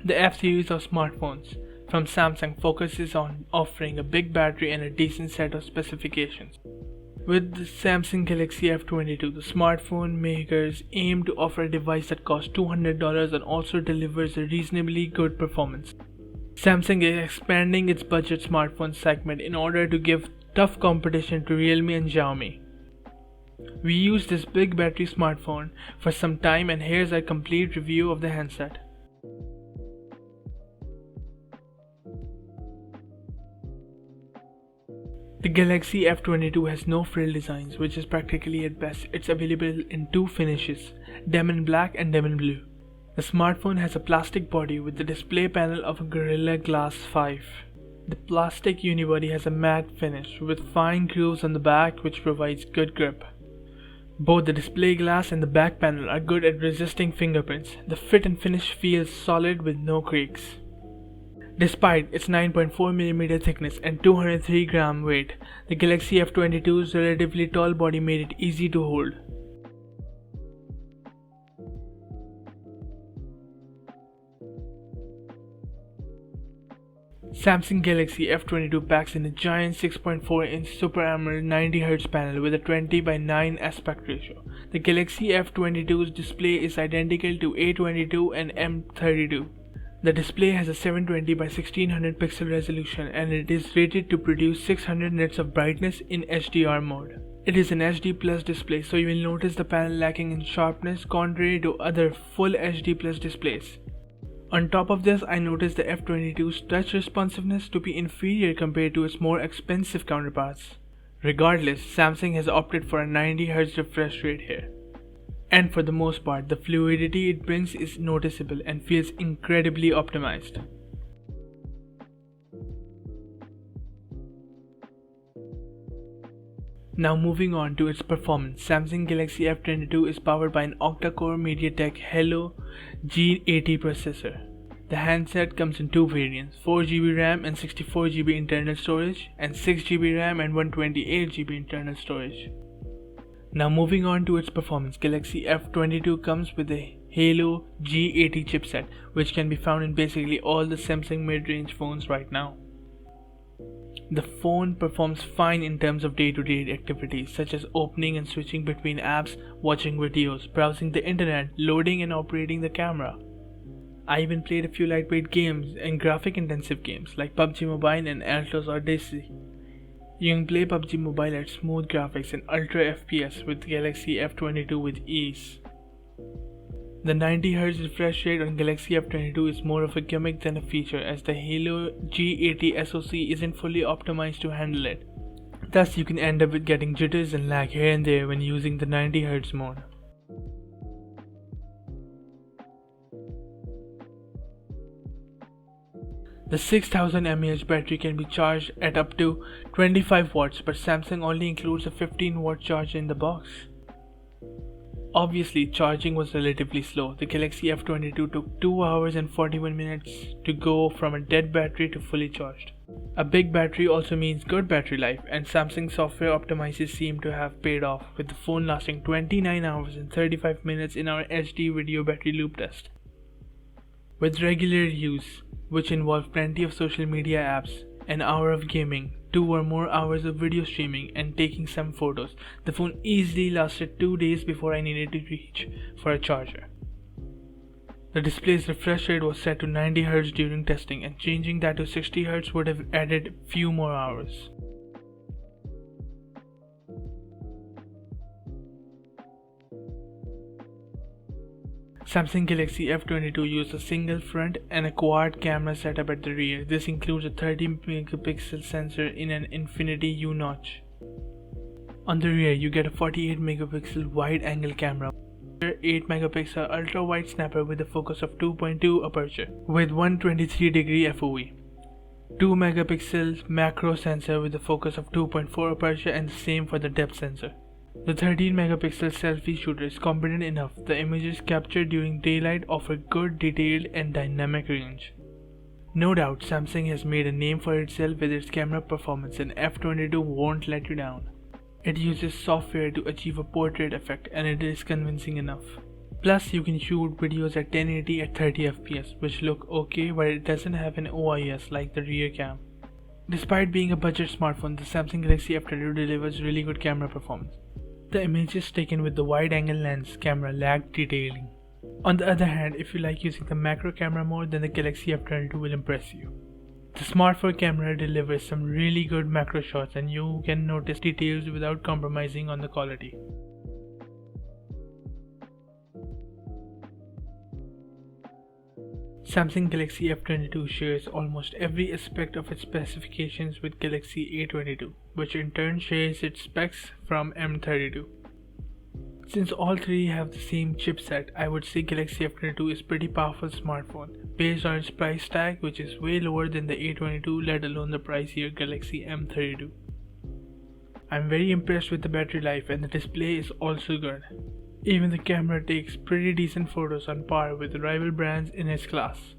The F series of smartphones from Samsung focuses on offering a big battery and a decent set of specifications. With the Samsung Galaxy F22, the smartphone makers aim to offer a device that costs $200 and also delivers a reasonably good performance. Samsung is expanding its budget smartphone segment in order to give tough competition to Realme and Xiaomi. We used this big battery smartphone for some time, and here's a complete review of the handset. The Galaxy F22 has no frill designs, which is practically at best. It's available in two finishes, Demon Black and Demon Blue. The smartphone has a plastic body with the display panel of a Gorilla Glass 5. The plastic unibody has a matte finish with fine grooves on the back which provides good grip. Both the display glass and the back panel are good at resisting fingerprints. The fit and finish feels solid with no creaks. Despite its 9.4mm thickness and 203g weight, the Galaxy F22's relatively tall body made it easy to hold. Samsung Galaxy F22 packs in a giant 6.4-inch Super AMOLED 90Hz panel with a 20:9 aspect ratio. The Galaxy F22's display is identical to A22 and M32. The display has a 720x1600 pixel resolution and it is rated to produce 600 nits of brightness in HDR mode. It is an HD Plus display, so you will notice the panel lacking in sharpness contrary to other full HD Plus displays. On top of this, I noticed the F22's touch responsiveness to be inferior compared to its more expensive counterparts. Regardless, Samsung has opted for a 90Hz refresh rate here. And for the most part, the fluidity it brings is noticeable and feels incredibly optimized. Now moving on to its performance, Samsung Galaxy F22 is powered by an octa-core MediaTek Helio G80 processor. The handset comes in two variants, 4GB RAM and 64GB internal storage, and 6GB RAM and 128GB internal storage. Now moving on to its performance, Galaxy F22 comes with a Helio G80 chipset, which can be found in basically all the Samsung mid-range phones right now. The phone performs fine in terms of day-to-day activities such as opening and switching between apps, watching videos, browsing the internet, loading and operating the camera. I even played a few lightweight games and graphic-intensive games like PUBG Mobile and Altos Odyssey. You can play PUBG Mobile at smooth graphics and ultra FPS with Galaxy F22 with ease. The 90Hz refresh rate on Galaxy F22 is more of a gimmick than a feature, as the Helio G80 SoC isn't fully optimized to handle it. Thus, you can end up with getting jitters and lag here and there when using the 90Hz mode. The 6000 mAh battery can be charged at up to 25 watts, but Samsung only includes a 15-watt charger in the box. Obviously, charging was relatively slow. The Galaxy F22 took 2 hours and 41 minutes to go from a dead battery to fully charged. A big battery also means good battery life, and Samsung software optimizers seem to have paid off, with the phone lasting 29 hours and 35 minutes in our HD video battery loop test. With regular use, which involved plenty of social media apps, an hour of gaming, 2 or more hours of video streaming, and taking some photos, the phone easily lasted 2 days before I needed to reach for a charger. The display's refresh rate was set to 90Hz during testing, and changing that to 60Hz would have added few more hours. Samsung Galaxy F22 used a single front and a quad camera setup at the rear. This includes a 30-megapixel sensor in an infinity U notch. On the rear, you get a 48-megapixel wide-angle camera, 8-megapixel ultra-wide snapper with a focus of 2.2 aperture with 123-degree FOV, 2-megapixel macro sensor with a focus of 2.4 aperture, and the same for the depth sensor. The 13-megapixel selfie shooter is competent enough. The images captured during daylight offer good detailed and dynamic range. No doubt, Samsung has made a name for itself with its camera performance, and F22 won't let you down. It uses software to achieve a portrait effect, and it is convincing enough. Plus, you can shoot videos at 1080 at 30 fps, which look okay, but it doesn't have an OIS like the rear cam. Despite being a budget smartphone, the Samsung Galaxy F22 delivers really good camera performance. The images taken with the wide-angle lens camera lack detailing. On the other hand, if you like using the macro camera mode, then the Galaxy F22 will impress you. The smartphone camera delivers some really good macro shots and you can notice details without compromising on the quality. Samsung Galaxy F22 shares almost every aspect of its specifications with Galaxy A22, which in turn shares its specs from M32. Since all three have the same chipset, I would say Galaxy F22 is a pretty powerful smartphone, based on its price tag, which is way lower than the A22, let alone the pricier Galaxy M32. I'm very impressed with the battery life and the display is also good. Even the camera takes pretty decent photos on par with rival brands in its class.